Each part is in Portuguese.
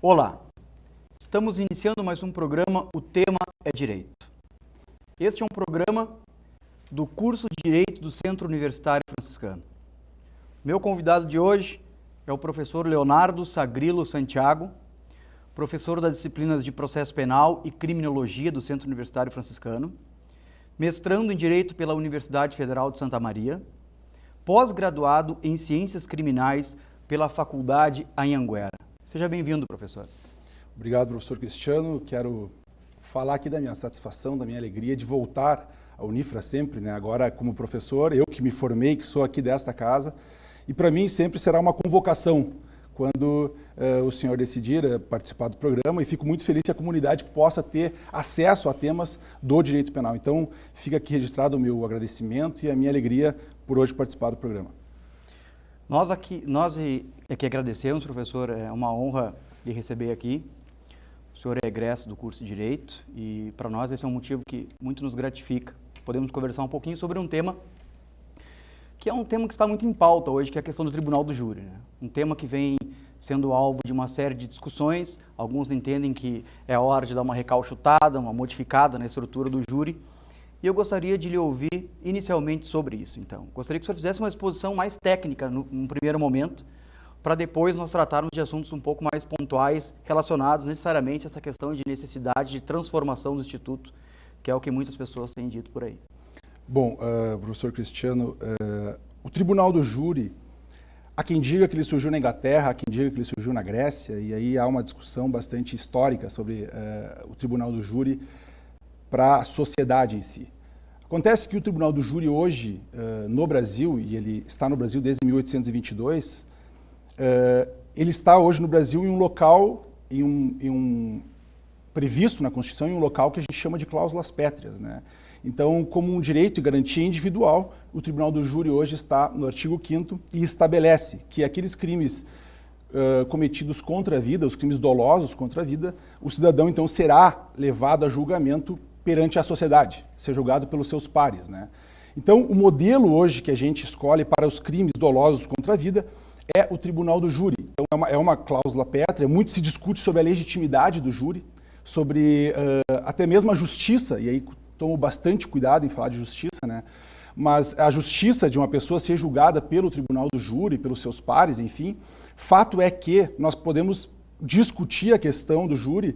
Olá, estamos iniciando mais um programa, o tema é Direito. Este é um programa do curso de Direito do Centro Universitário Franciscano. Meu convidado de hoje é o professor Leonardo Sagrilo Santiago, professor das disciplinas de Processo Penal e Criminologia do Centro Universitário Franciscano, mestrando em Direito pela Universidade Federal de Santa Maria, pós-graduado em Ciências Criminais pela Faculdade Anhanguera. Seja bem-vindo, professor. Obrigado, professor Cristiano. Quero falar aqui da minha satisfação, da minha alegria de voltar à Unifra sempre, né? Agora como professor, eu que me formei, que sou aqui desta casa, e para mim sempre será uma convocação quando o senhor decidir participar do programa, e fico muito feliz que a comunidade possa ter acesso a temas do direito penal. Então, fica aqui registrado o meu agradecimento e a minha alegria por hoje participar do programa. Nós aqui agradecemos, professor, é uma honra lhe receber aqui. O senhor é egresso do curso de Direito e para nós esse é um motivo que muito nos gratifica. Podemos conversar um pouquinho sobre um tema que é um tema que está muito em pauta hoje, que é a questão do Tribunal do Júri, né? Um tema que vem sendo alvo de uma série de discussões. Alguns entendem que é hora de dar uma recauchutada, uma modificada na estrutura do júri. E eu gostaria de lhe ouvir inicialmente sobre isso, então. Gostaria que o senhor fizesse uma exposição mais técnica num primeiro momento, para depois nós tratarmos de assuntos um pouco mais pontuais, relacionados necessariamente a essa questão de necessidade de transformação do Instituto, que é o que muitas pessoas têm dito por aí. Bom, professor Cristiano, o Tribunal do Júri, há quem diga que ele surgiu na Inglaterra, há quem diga que ele surgiu na Grécia, e aí há uma discussão bastante histórica sobre o Tribunal do Júri para a sociedade em si. Acontece que o Tribunal do Júri hoje, no Brasil, e ele está no Brasil desde 1822, ele está hoje no Brasil em um local, previsto na Constituição, em um local que a gente chama de cláusulas pétreas, né? Então, como um direito e garantia individual, o Tribunal do Júri hoje está no artigo 5º e estabelece que aqueles crimes cometidos contra a vida, os crimes dolosos contra a vida, o cidadão então será levado a julgamento perante a sociedade, ser julgado pelos seus pares, né? Então, o modelo hoje que a gente escolhe para os crimes dolosos contra a vida é o Tribunal do Júri. Então, é uma cláusula pétrea, muito se discute sobre a legitimidade do júri, sobre até mesmo a justiça, e aí tomo bastante cuidado em falar de justiça, né? Mas a justiça de uma pessoa ser julgada pelo Tribunal do Júri, pelos seus pares, enfim, fato é que nós podemos discutir a questão do júri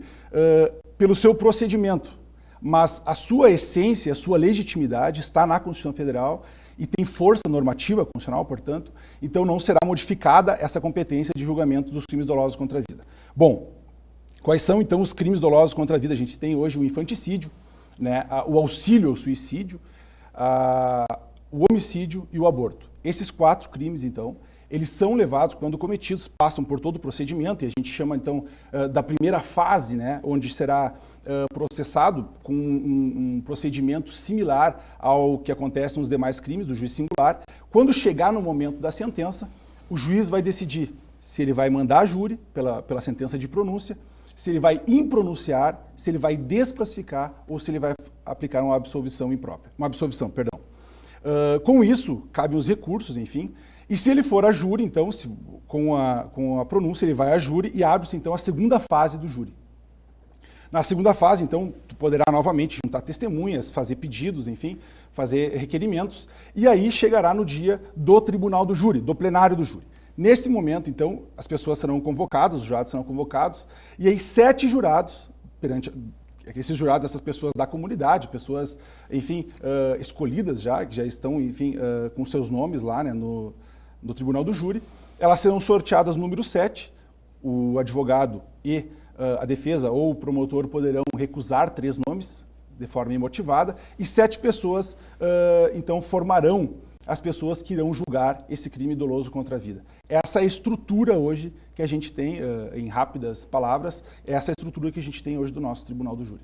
pelo seu procedimento, mas a sua essência, a sua legitimidade está na Constituição Federal e tem força normativa constitucional, portanto, então não será modificada essa competência de julgamento dos crimes dolosos contra a vida. Bom, quais são então os crimes dolosos contra a vida? A gente tem hoje o infanticídio, né, o auxílio ao suicídio, o homicídio e o aborto. Esses 4 crimes, então, eles são levados, quando cometidos, passam por todo o procedimento, e a gente chama, então, da primeira fase, né, onde será processado com um procedimento similar ao que acontece nos demais crimes do juiz singular. Quando chegar no momento da sentença, o juiz vai decidir se ele vai mandar a júri pela sentença de pronúncia, se ele vai impronunciar, se ele vai desclassificar ou se ele vai aplicar uma absolvição imprópria. Uma absolvição, perdão. Com isso, cabem os recursos, enfim. E se ele for a júri, então, com a pronúncia, ele vai a júri e abre-se, então, a segunda fase do júri. Na segunda fase, então, tu poderá novamente juntar testemunhas, fazer pedidos, enfim, fazer requerimentos, e aí chegará no dia do Tribunal do Júri, do plenário do júri. Nesse momento, então, as pessoas serão convocadas, os jurados serão convocados, e aí 7 jurados, perante esses jurados, essas pessoas da comunidade, pessoas, enfim, escolhidas já, que já estão, enfim, com seus nomes lá, né, no Tribunal do Júri, elas serão sorteadas no número 7, o advogado e a defesa ou o promotor poderão recusar 3 nomes de forma imotivada, e 7 pessoas, então, formarão as pessoas que irão julgar esse crime doloso contra a vida. Essa é a estrutura hoje que a gente tem, em rápidas palavras, essa é a estrutura que a gente tem hoje do nosso Tribunal do Júri.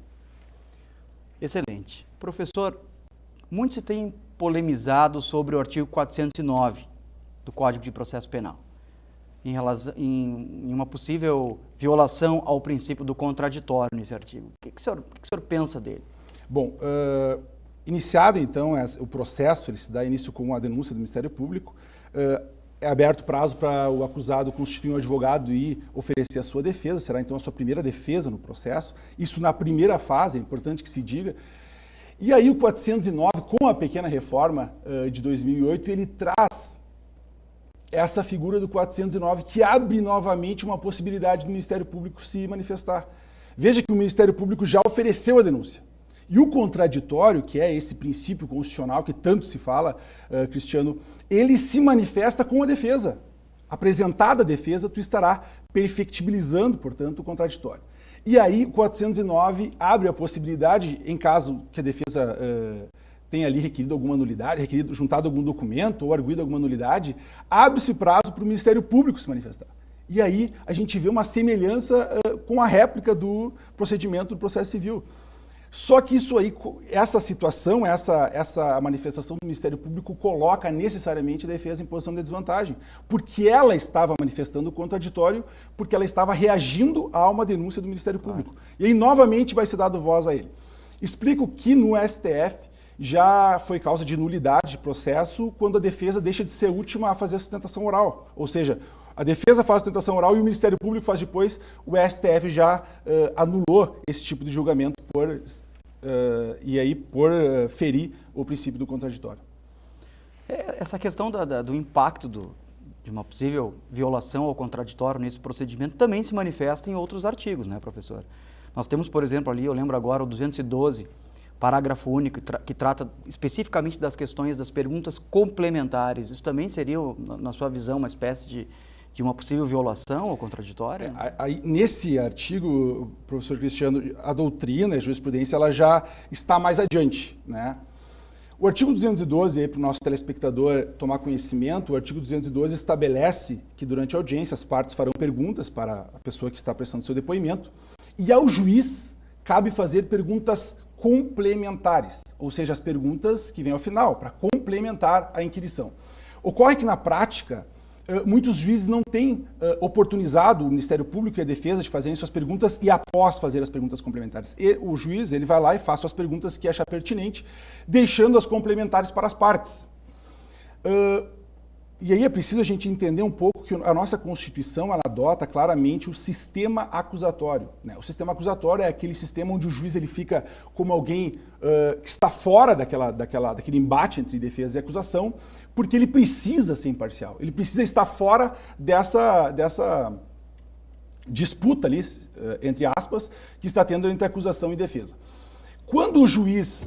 Excelente. Professor, muito se tem polemizado sobre o artigo 409 do Código de Processo Penal, em uma possível violação ao princípio do contraditório nesse artigo. O que o senhor pensa dele? Bom, iniciado então o processo, ele se dá início com a denúncia do Ministério Público, é aberto prazo para o acusado constituir um advogado e oferecer a sua defesa, será então a sua primeira defesa no processo, isso na primeira fase, é importante que se diga. E aí o 409, com a pequena reforma de 2008, ele traz essa figura do 409 que abre novamente uma possibilidade do Ministério Público se manifestar. Veja que o Ministério Público já ofereceu a denúncia. E o contraditório, que é esse princípio constitucional que tanto se fala, Cristiano, ele se manifesta com a defesa. Apresentada a defesa, tu estará perfectibilizando, portanto, o contraditório. E aí, o 409 abre a possibilidade, em caso que a defesa tenha ali requerido alguma nulidade, juntado algum documento ou arguido alguma nulidade, abre-se prazo para o Ministério Público se manifestar. E aí a gente vê uma semelhança com a réplica do procedimento do processo civil. Só que isso aí, essa situação, essa manifestação do Ministério Público coloca necessariamente a defesa em posição de desvantagem, porque ela estava manifestando o contraditório, porque ela estava reagindo a uma denúncia do Ministério Público. E aí, novamente, vai ser dado voz a ele. Explico que no STF já foi causa de nulidade de processo quando a defesa deixa de ser última a fazer a sustentação oral. Ou seja, a defesa faz a sustentação oral e o Ministério Público faz depois, o STF já anulou esse tipo de julgamento por ferir o princípio do contraditório. Essa questão do impacto de uma possível violação ao contraditório nesse procedimento também se manifesta em outros artigos, né, professor? Nós temos, por exemplo, ali, eu lembro agora, o 212, parágrafo único, que trata especificamente das questões das perguntas complementares. Isso também seria, na sua visão, uma espécie de uma possível violação ao contraditório? Aí, nesse artigo, professor Cristiano, a doutrina, a jurisprudência, ela já está mais adiante, né? O artigo 212, para o nosso telespectador tomar conhecimento, o artigo 212 estabelece que durante a audiência as partes farão perguntas para a pessoa que está prestando seu depoimento e ao juiz cabe fazer perguntas complementares, ou seja, as perguntas que vêm ao final, para complementar a inquirição. Ocorre que na prática, muitos juízes não têm oportunizado o Ministério Público e a defesa de fazerem suas perguntas e após fazer as perguntas complementares. E o juiz ele vai lá e faz suas perguntas que acha pertinente, deixando as complementares para as partes. E aí é preciso a gente entender um pouco que a nossa Constituição ela adota claramente o sistema acusatório, né? O sistema acusatório é aquele sistema onde o juiz ele fica como alguém que está fora daquele embate entre defesa e acusação, porque ele precisa ser imparcial, ele precisa estar fora dessa disputa ali, entre aspas, que está tendo entre acusação e defesa. Quando o juiz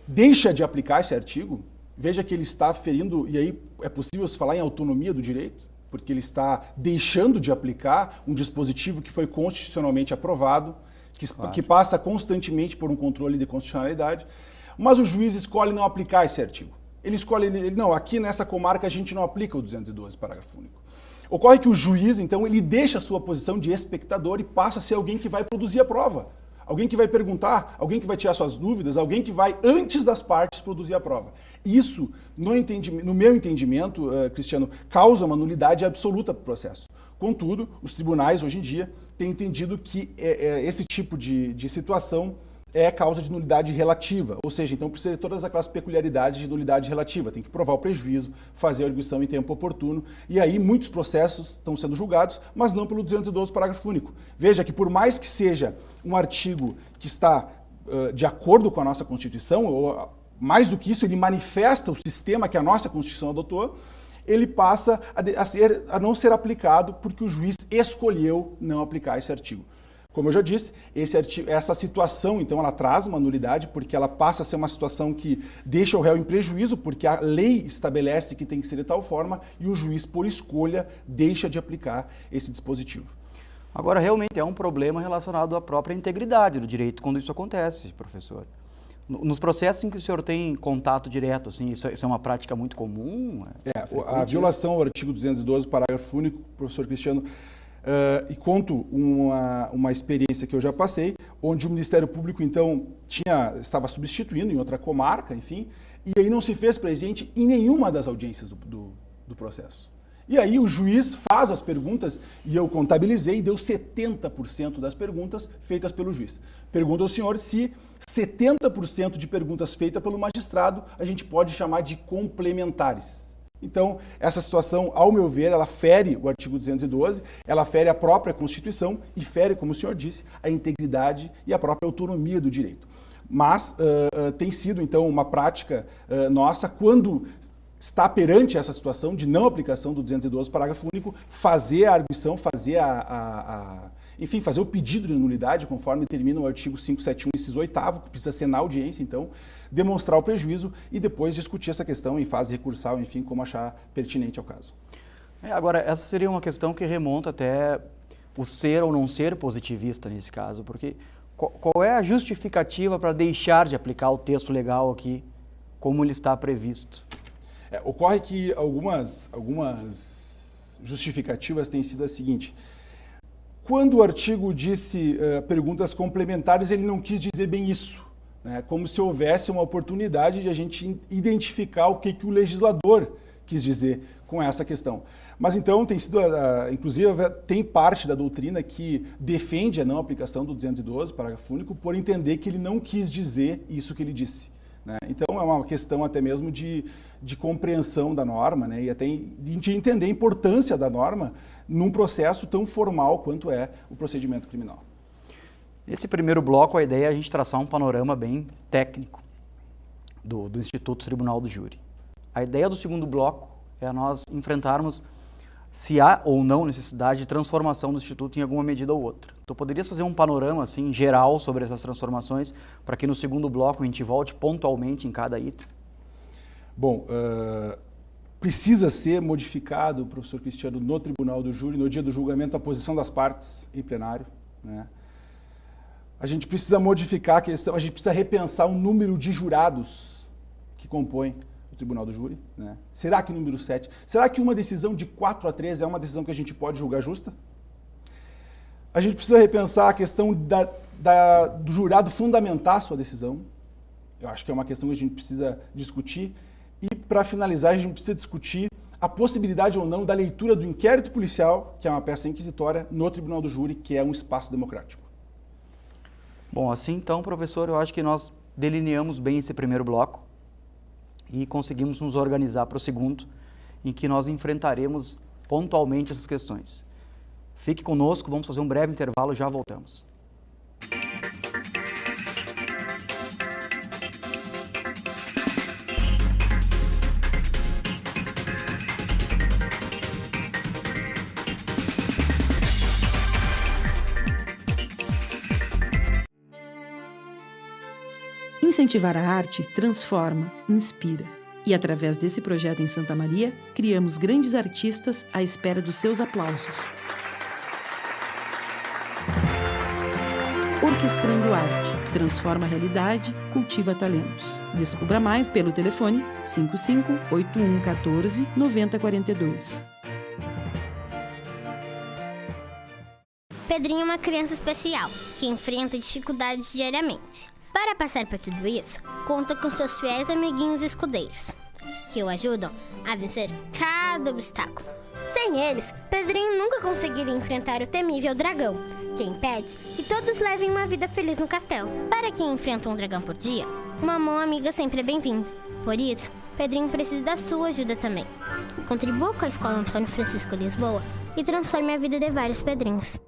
deixa de aplicar esse artigo, veja que ele está ferindo, e aí é possível se falar em autonomia do direito, porque ele está deixando de aplicar um dispositivo que foi constitucionalmente aprovado, que passa constantemente por um controle de constitucionalidade, mas o juiz escolhe não aplicar esse artigo. Ele escolhe, não, aqui nessa comarca a gente não aplica o 212, parágrafo único. Ocorre que o juiz, então, ele deixa a sua posição de espectador e passa a ser alguém que vai produzir a prova. Alguém que vai perguntar, alguém que vai tirar suas dúvidas, alguém que vai, antes das partes, produzir a prova. Isso, no meu entendimento, Cristiano, causa uma nulidade absoluta para o processo. Contudo, os tribunais, hoje em dia, têm entendido que esse tipo de situação é causa de nulidade relativa, ou seja, então precisa de todas aquelas peculiaridades de nulidade relativa, tem que provar o prejuízo, fazer a arguição em tempo oportuno, e aí muitos processos estão sendo julgados, mas não pelo 212, parágrafo único. Veja que por mais que seja um artigo que está de acordo com a nossa Constituição, ou mais do que isso, ele manifesta o sistema que a nossa Constituição adotou, ele passa a não ser aplicado porque o juiz escolheu não aplicar esse artigo. Como eu já disse, essa situação, então, ela traz uma nulidade porque ela passa a ser uma situação que deixa o réu em prejuízo, porque a lei estabelece que tem que ser de tal forma e o juiz, por escolha, deixa de aplicar esse dispositivo. Agora, realmente é um problema relacionado à própria integridade do direito quando isso acontece, professor. Nos processos em que o senhor tem contato direto, assim, isso é uma prática muito comum? A violação ao artigo 212, parágrafo único, professor Cristiano, e conto uma experiência que eu já passei, onde o Ministério Público, então, estava substituindo em outra comarca, enfim, e aí não se fez presente em nenhuma das audiências do processo. E aí o juiz faz as perguntas, e eu contabilizei, e deu 70% das perguntas feitas pelo juiz. Pergunto ao senhor se 70% de perguntas feitas pelo magistrado a gente pode chamar de complementares. Então, essa situação, ao meu ver, ela fere o artigo 212, ela fere a própria Constituição e fere, como o senhor disse, a integridade e a própria autonomia do direito. Mas tem sido, então, uma prática nossa, quando está perante essa situação de não aplicação do 212, parágrafo único, fazer a arguição, fazer enfim, fazer o pedido de nulidade, conforme termina o artigo 571, inciso 8º, que precisa ser na audiência, então, demonstrar o prejuízo e depois discutir essa questão em fase recursal, enfim, como achar pertinente ao caso. Agora, essa seria uma questão que remonta até o ser ou não ser positivista nesse caso, porque qual é a justificativa para deixar de aplicar o texto legal aqui, como ele está previsto? Ocorre que algumas justificativas têm sido a seguinte: quando o artigo disse perguntas complementares, ele não quis dizer bem isso, né? Como se houvesse uma oportunidade de a gente identificar o que o legislador quis dizer com essa questão. Mas então tem sido, inclusive tem parte da doutrina que defende a não aplicação do 212, parágrafo único, por entender que ele não quis dizer isso que ele disse, né? Então é uma questão até mesmo de compreensão da norma, né? E até de entender a importância da norma num processo tão formal quanto é o procedimento criminal. Nesse primeiro bloco, a ideia é a gente traçar um panorama bem técnico do Instituto Tribunal do Júri. A ideia do segundo bloco é nós enfrentarmos se há ou não necessidade de transformação do Instituto em alguma medida ou outra. Então, poderia fazer um panorama assim, geral sobre essas transformações, para que no segundo bloco a gente volte pontualmente em cada item? Bom, precisa ser modificado, professor Cristiano, no Tribunal do Júri, no dia do julgamento, a posição das partes em plenário, né? A gente precisa modificar a questão, a gente precisa repensar o número de jurados que compõem o Tribunal do Júri, né? Será que o número 7? Será que uma decisão de 4-3 é uma decisão que a gente pode julgar justa? A gente precisa repensar a questão do jurado fundamentar a sua decisão. Eu acho que é uma questão que a gente precisa discutir. E, para finalizar, a gente precisa discutir a possibilidade ou não da leitura do inquérito policial, que é uma peça inquisitória, no Tribunal do Júri, que é um espaço democrático. Bom, assim então, professor, eu acho que nós delineamos bem esse primeiro bloco e conseguimos nos organizar para o segundo, em que nós enfrentaremos pontualmente essas questões. Fique conosco, vamos fazer um breve intervalo e já voltamos. Incentivar a arte transforma, inspira. E através desse projeto em Santa Maria, criamos grandes artistas à espera dos seus aplausos. Orquestrando Arte. Transforma a realidade, cultiva talentos. Descubra mais pelo telefone 55 8114 9042. Pedrinho é uma criança especial, que enfrenta dificuldades diariamente. Para passar por tudo isso, conta com seus fiéis amiguinhos e escudeiros, que o ajudam a vencer cada obstáculo. Sem eles, Pedrinho nunca conseguiria enfrentar o temível dragão, que impede que todos levem uma vida feliz no castelo. Para quem enfrenta um dragão por dia, uma mão amiga sempre é bem-vinda. Por isso, Pedrinho precisa da sua ajuda também. Contribua com a Escola Antônio Francisco Lisboa e transforme a vida de vários Pedrinhos.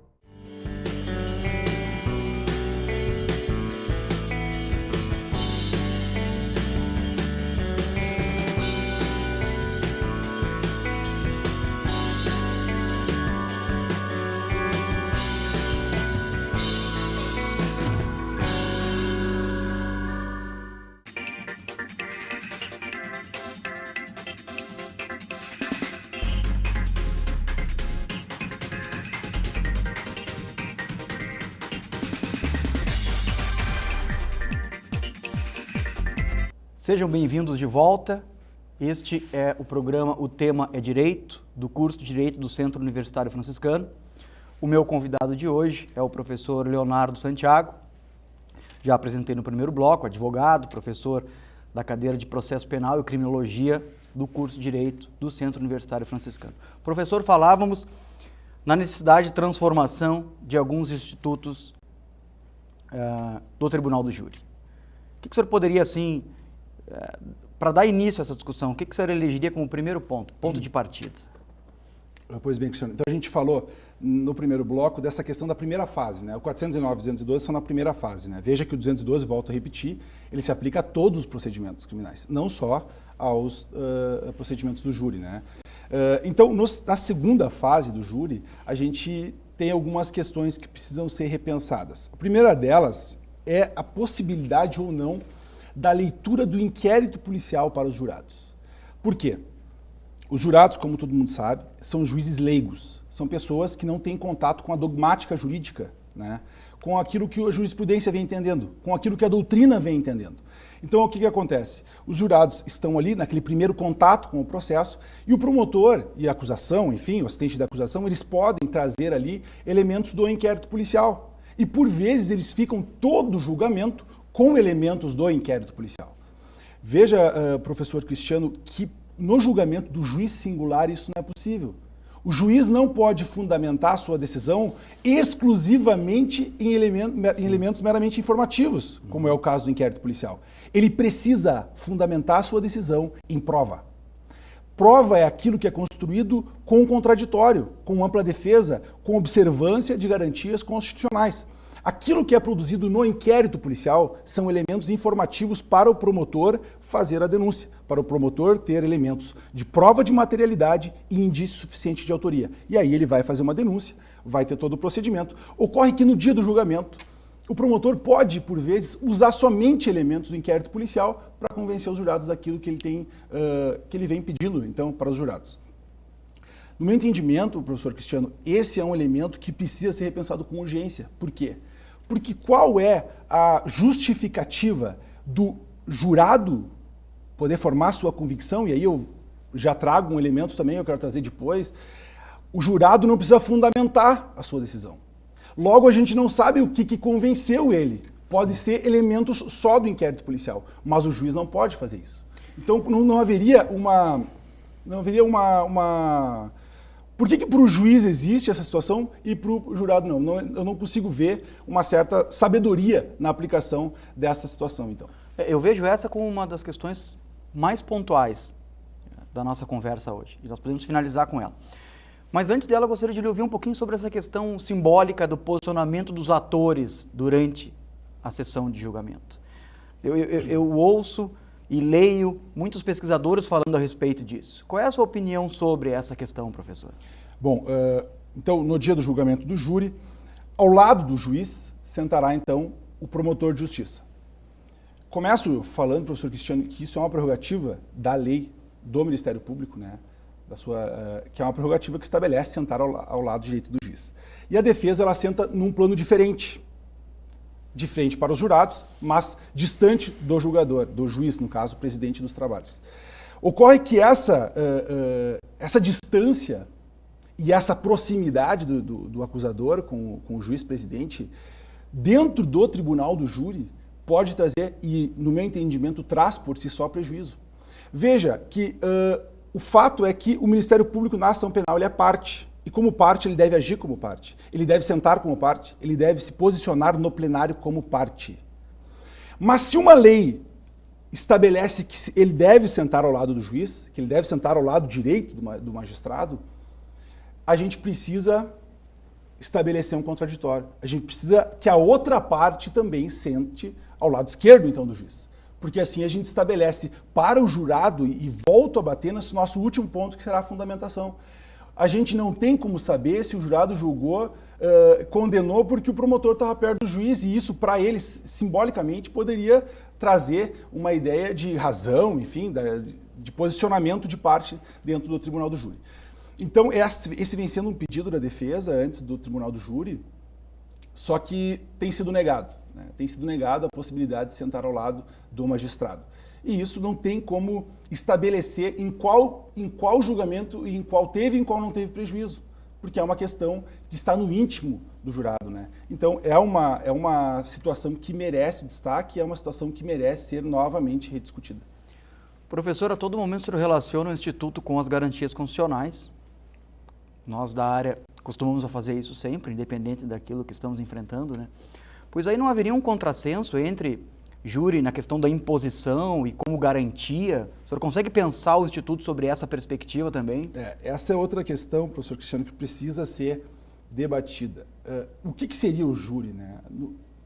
Sejam bem-vindos de volta. Este é o programa O Tema é Direito, do curso de Direito do Centro Universitário Franciscano. O meu convidado de hoje é o professor Leonardo Santiago. Já apresentei no primeiro bloco, advogado, professor da cadeira de Processo Penal e Criminologia do curso de Direito do Centro Universitário Franciscano. Professor, falávamos na necessidade de transformação de alguns institutos do Tribunal do Júri. O que o senhor poderia, assim, para dar início a essa discussão, o que o senhor elegeria como primeiro ponto de partida? Pois bem, Cristiano. Então, a gente falou no primeiro bloco dessa questão da primeira fase, né? O 409 e 212 são na primeira fase, né? Veja que o 212, volto a repetir, ele se aplica a todos os procedimentos criminais, não só aos procedimentos do júri, né? Então, na segunda fase do júri, a gente tem algumas questões que precisam ser repensadas. A primeira delas é a possibilidade ou não da leitura do inquérito policial para os jurados. Por quê? Os jurados, como todo mundo sabe, são juízes leigos. São pessoas que não têm contato com a dogmática jurídica, né? Com aquilo que a jurisprudência vem entendendo, com aquilo que a doutrina vem entendendo. Então, o que acontece? Os jurados estão ali naquele primeiro contato com o processo e o promotor e a acusação, enfim, o assistente da acusação, eles podem trazer ali elementos do inquérito policial. E, por vezes, eles ficam todo o julgamento com elementos do inquérito policial. Veja, professor Cristiano, que no julgamento do juiz singular isso não é possível. O juiz não pode fundamentar sua decisão exclusivamente em elementos meramente informativos, como é o caso do inquérito policial. Ele precisa fundamentar sua decisão em prova. Prova é aquilo que é construído com contraditório, com ampla defesa, com observância de garantias constitucionais. Aquilo que é produzido no inquérito policial são elementos informativos para o promotor fazer a denúncia, para o promotor ter elementos de prova de materialidade e indício suficiente de autoria. E aí ele vai fazer uma denúncia, vai ter todo o procedimento. Ocorre que no dia do julgamento, o promotor pode, por vezes, usar somente elementos do inquérito policial para convencer os jurados daquilo que ele tem, que ele vem pedindo, então, para os jurados. No meu entendimento, professor Cristiano, esse é um elemento que precisa ser repensado com urgência. Por quê? Porque qual é a justificativa do jurado poder formar sua convicção? E aí eu já trago um elemento também, eu quero trazer depois. O jurado não precisa fundamentar a sua decisão. Logo, a gente não sabe o que convenceu ele. Pode ser elementos só do inquérito policial, mas o juiz não pode fazer isso. Então, não haveria uma... Por que para o juiz existe essa situação e para o jurado não? Eu não consigo ver uma certa sabedoria na aplicação dessa situação, então. Eu vejo essa como uma das questões mais pontuais da nossa conversa hoje. E nós podemos finalizar com ela. Mas antes dela, eu gostaria de lhe ouvir um pouquinho sobre essa questão simbólica do posicionamento dos atores durante a sessão de julgamento. Eu ouço e leio muitos pesquisadores falando a respeito disso. Qual é a sua opinião sobre essa questão, professor? Bom, então, no dia do julgamento do júri, ao lado do juiz, sentará, então, o promotor de justiça. Começo falando, professor Cristiano, que isso é uma prerrogativa da lei do Ministério Público, né? Que é uma prerrogativa que estabelece sentar ao lado direito do juiz. E a defesa, ela senta num plano diferente, de frente para os jurados, mas distante do julgador, do juiz, no caso, o presidente dos trabalhos. Ocorre que essa distância e essa proximidade do acusador com o juiz-presidente dentro do tribunal do júri pode trazer, e no meu entendimento traz por si só prejuízo. Veja que o fato é que o Ministério Público na ação penal ele é parte. E como parte, ele deve agir como parte. Ele deve sentar como parte, ele deve se posicionar no plenário como parte. Mas se uma lei estabelece que ele deve sentar ao lado do juiz, que ele deve sentar ao lado direito do magistrado, a gente precisa estabelecer um contraditório. A gente precisa que a outra parte também sente ao lado esquerdo, então, do juiz. Porque assim a gente estabelece para o jurado, e volto a bater nesse nosso último ponto, que será a fundamentação. A gente não tem como saber se o jurado julgou, condenou porque o promotor estava perto do juiz, e isso, para eles, simbolicamente, poderia trazer uma ideia de razão, enfim, de posicionamento de parte dentro do tribunal do júri. Então, esse vem sendo um pedido da defesa antes do tribunal do júri, só que tem sido negado, né? Tem sido negado a possibilidade de sentar ao lado do magistrado. E isso não tem como estabelecer em qual julgamento e em qual teve e em qual não teve prejuízo, porque é uma questão que está no íntimo do jurado, né? Então, é uma situação que merece destaque, é uma situação que merece ser novamente rediscutida. Professor, a todo momento o senhor relaciona o Instituto com as garantias constitucionais. Nós da área costumamos a fazer isso sempre, independente daquilo que estamos enfrentando, né? Pois aí não haveria um contrassenso entre júri na questão da imposição e como garantia? O senhor consegue pensar o Instituto sobre essa perspectiva também? Essa é outra questão, professor Cristiano, que precisa ser debatida. O que seria o júri, né?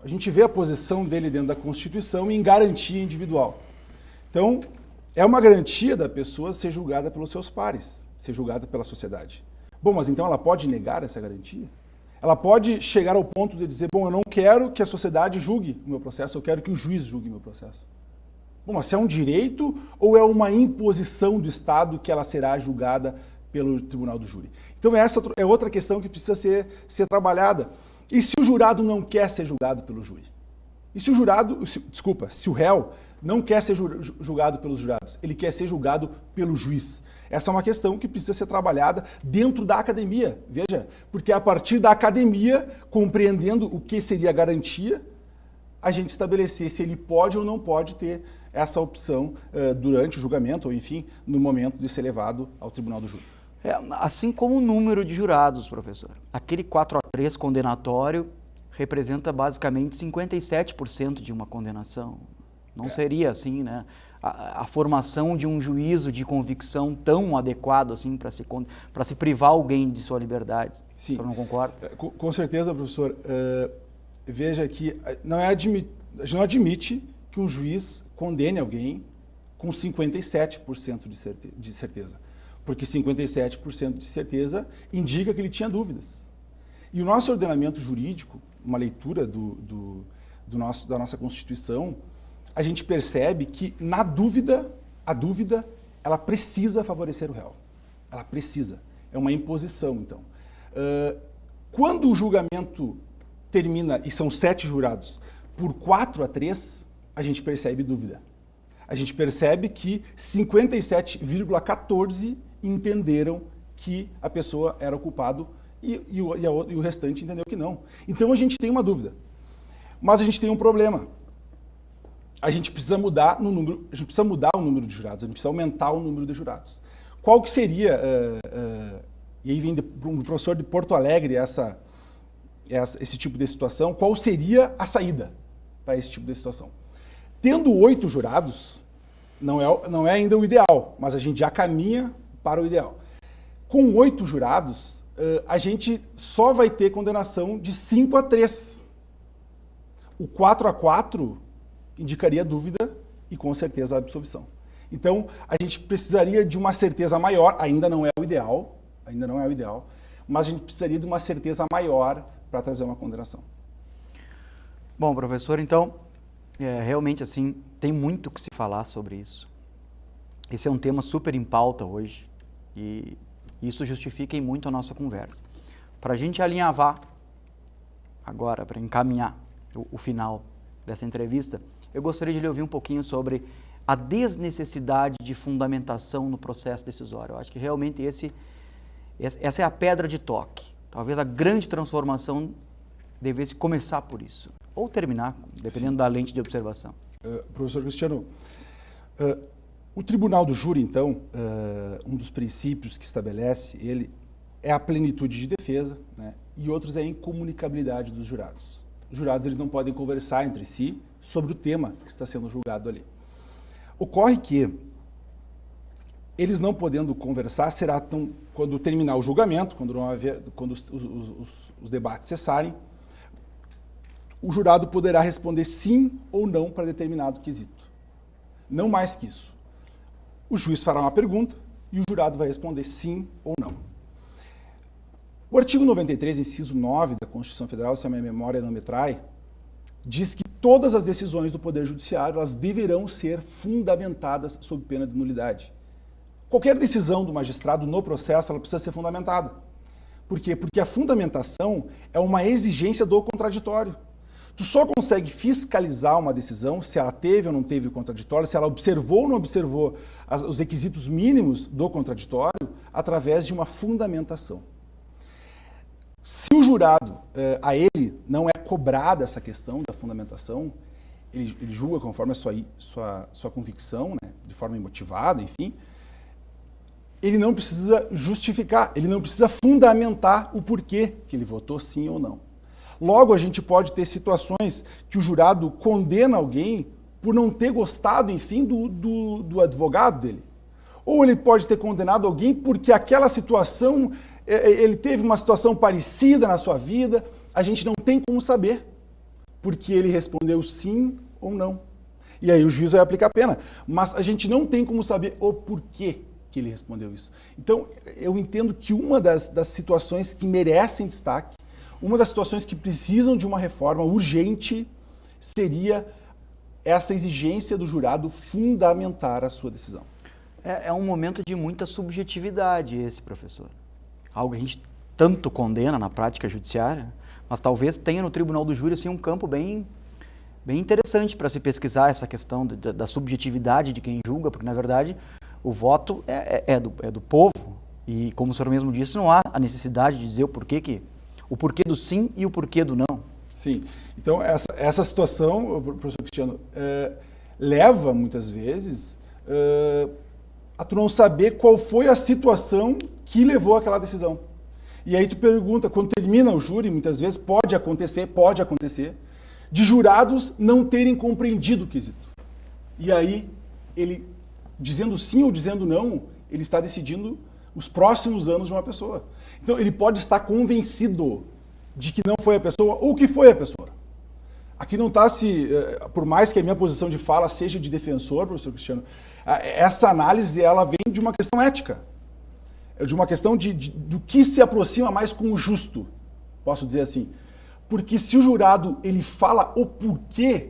A gente vê a posição dele dentro da Constituição em garantia individual. Então, é uma garantia da pessoa ser julgada pelos seus pares, ser julgada pela sociedade. Bom, mas então ela pode negar essa garantia? Ela pode chegar ao ponto de dizer, bom, eu não quero que a sociedade julgue o meu processo, eu quero que o juiz julgue o meu processo. Bom, mas se é um direito ou é uma imposição do Estado que ela será julgada pelo tribunal do júri? Então essa é outra questão que precisa ser trabalhada. E se o jurado não quer ser julgado pelo júri? E se o jurado, se o réu não quer ser julgado pelos jurados, ele quer ser julgado pelo juiz? Essa é uma questão que precisa ser trabalhada dentro da academia, veja, porque a partir da academia, compreendendo o que seria a garantia, a gente estabelecer se ele pode ou não pode ter essa opção durante o julgamento, ou enfim, no momento de ser levado ao tribunal do júri. Assim como o número de jurados, professor. Aquele 4-3 condenatório representa basicamente 57% de uma condenação. Não seria assim, né? A formação de um juízo de convicção tão adequado assim para se privar alguém de sua liberdade. Sim. O senhor não concorda? Com certeza, professor. Veja que a gente não admite que um juiz condene alguém com 57% de certeza. Porque 57% de certeza indica que ele tinha dúvidas. E o nosso ordenamento jurídico, uma leitura da nossa Constituição, a gente percebe que, na dúvida, a dúvida, ela precisa favorecer o réu. Ela precisa. É uma imposição, então. Quando o julgamento termina, e são 7 jurados, por 4-3, a gente percebe dúvida. A gente percebe que 57,14% entenderam que a pessoa era o culpado e o restante entendeu que não. Então a gente tem uma dúvida. Mas a gente tem um problema. A gente precisa mudar o número de jurados, a gente precisa aumentar o número de jurados. Qual que seria, e aí vem um professor de Porto Alegre esse tipo de situação, qual seria a saída para esse tipo de situação? Tendo 8 jurados, não é ainda o ideal, mas a gente já caminha para o ideal. Com 8 jurados, a gente só vai ter condenação de 5-3. O 4-4 indicaria dúvida e, com certeza, a absolvição. Então, a gente precisaria de uma certeza maior, ainda não é o ideal, mas a gente precisaria de uma certeza maior para trazer uma condenação. Bom, professor, então, realmente, assim, tem muito o que se falar sobre isso. Esse é um tema super em pauta hoje e isso justifica em muito a nossa conversa. Para a gente alinhavar agora, para encaminhar o final dessa entrevista, eu gostaria de lhe ouvir um pouquinho sobre a desnecessidade de fundamentação no processo decisório. Eu acho que realmente essa é a pedra de toque. Talvez a grande transformação devesse começar por isso, ou terminar, dependendo da lente de observação. Professor Cristiano, o tribunal do júri, então, um dos princípios que estabelece ele é a plenitude de defesa, né, e outros é a incomunicabilidade dos jurados. Os jurados eles não podem conversar entre si sobre o tema que está sendo julgado ali. Ocorre que eles não podendo conversar, quando terminar o julgamento, quando os debates cessarem, o jurado poderá responder sim ou não para determinado quesito. Não mais que isso. O juiz fará uma pergunta e o jurado vai responder sim ou não. O artigo 93, inciso 9 da Constituição Federal, se a minha memória não me trai, diz que todas as decisões do Poder Judiciário elas deverão ser fundamentadas sob pena de nulidade. Qualquer decisão do magistrado no processo ela precisa ser fundamentada. Por quê? Porque a fundamentação é uma exigência do contraditório. Tu só consegue fiscalizar uma decisão se ela teve ou não teve o contraditório, se ela observou ou não observou os requisitos mínimos do contraditório através de uma fundamentação. Se o jurado, a ele, não é cobrada essa questão da fundamentação, ele julga conforme a sua convicção, né, de forma imotivada, enfim, ele não precisa justificar, ele não precisa fundamentar o porquê que ele votou sim ou não. Logo, a gente pode ter situações que o jurado condena alguém por não ter gostado, enfim, do advogado dele. Ou ele pode ter condenado alguém porque aquela situação, ele teve uma situação parecida na sua vida, a gente não tem como saber, porque ele respondeu sim ou não. E aí o juiz vai aplicar a pena. Mas a gente não tem como saber o porquê que ele respondeu isso. Então, eu entendo que uma das situações que merecem destaque, uma das situações que precisam de uma reforma urgente, seria essa exigência do jurado fundamentar a sua decisão. É um momento de muita subjetividade esse, professor. Algo que a gente tanto condena na prática judiciária, mas talvez tenha no tribunal do júri assim, um campo bem interessante para se pesquisar essa questão da subjetividade de quem julga, porque na verdade o voto é do povo e, como o senhor mesmo disse, não há a necessidade de dizer o porquê do sim e o porquê do não. Sim. Então, essa situação, professor Cristiano, leva, muitas vezes, a tu não saber qual foi a situação que levou àquela decisão. E aí tu pergunta, quando termina o júri, muitas vezes pode acontecer, de jurados não terem compreendido o quesito. E aí, ele, dizendo sim ou dizendo não, ele está decidindo os próximos anos de uma pessoa. Então, ele pode estar convencido de que não foi a pessoa ou que foi a pessoa. Aqui não está por mais que a minha posição de fala seja de defensor, professor Cristiano, essa análise ela vem de uma questão ética, de uma questão do que se aproxima mais com o justo, posso dizer assim. Porque se o jurado ele fala o porquê,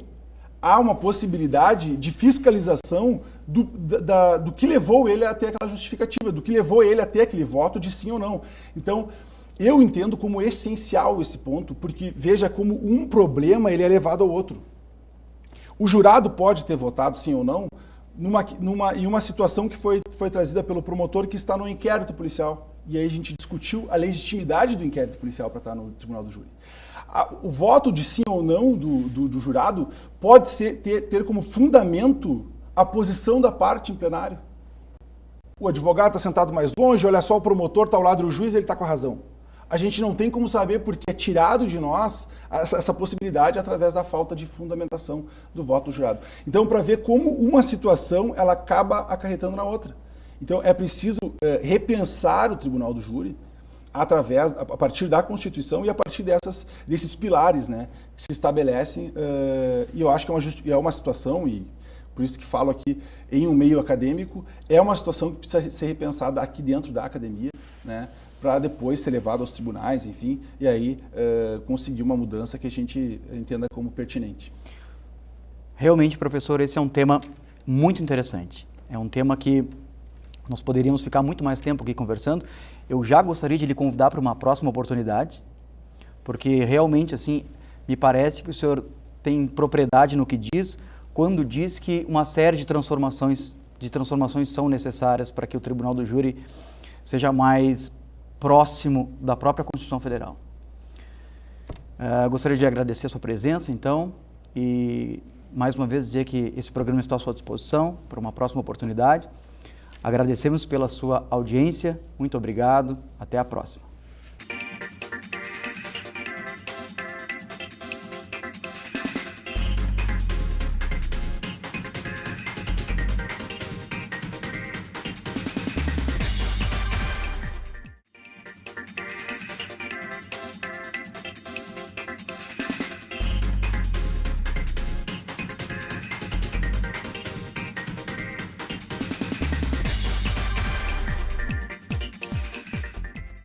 há uma possibilidade de fiscalização do que levou ele até aquela justificativa, do que levou ele até aquele voto de sim ou não. Então, eu entendo como essencial esse ponto, porque veja como um problema ele é levado ao outro. O jurado pode ter votado sim ou não em uma situação que foi trazida pelo promotor que está no inquérito policial. E aí a gente discutiu a legitimidade do inquérito policial para estar no tribunal do júri. O voto de sim ou não do jurado pode ter como fundamento a posição da parte em plenário. O advogado está sentado mais longe, olha só, o promotor está ao lado do juiz, ele está com a razão. A gente não tem como saber porque é tirado de nós essa possibilidade através da falta de fundamentação do voto do jurado. Então, para ver como uma situação ela acaba acarretando na outra. Então, é preciso repensar o tribunal do júri a partir da Constituição e a partir desses pilares, né, que se estabelecem. E eu acho que é uma situação, e por isso que falo aqui em um meio acadêmico, é uma situação que precisa ser repensada aqui dentro da academia, né, para depois ser levado aos tribunais, enfim, e aí conseguir uma mudança que a gente entenda como pertinente. Realmente, professor, esse é um tema muito interessante. É um tema que nós poderíamos ficar muito mais tempo aqui conversando. Eu já gostaria de lhe convidar para uma próxima oportunidade, porque realmente, assim, me parece que o senhor tem propriedade no que diz, quando diz que uma série de transformações são necessárias para que o Tribunal do Júri seja mais próximo da própria Constituição Federal. Gostaria de agradecer a sua presença, então, e mais uma vez dizer que esse programa está à sua disposição para uma próxima oportunidade. Agradecemos pela sua audiência, muito obrigado, até a próxima.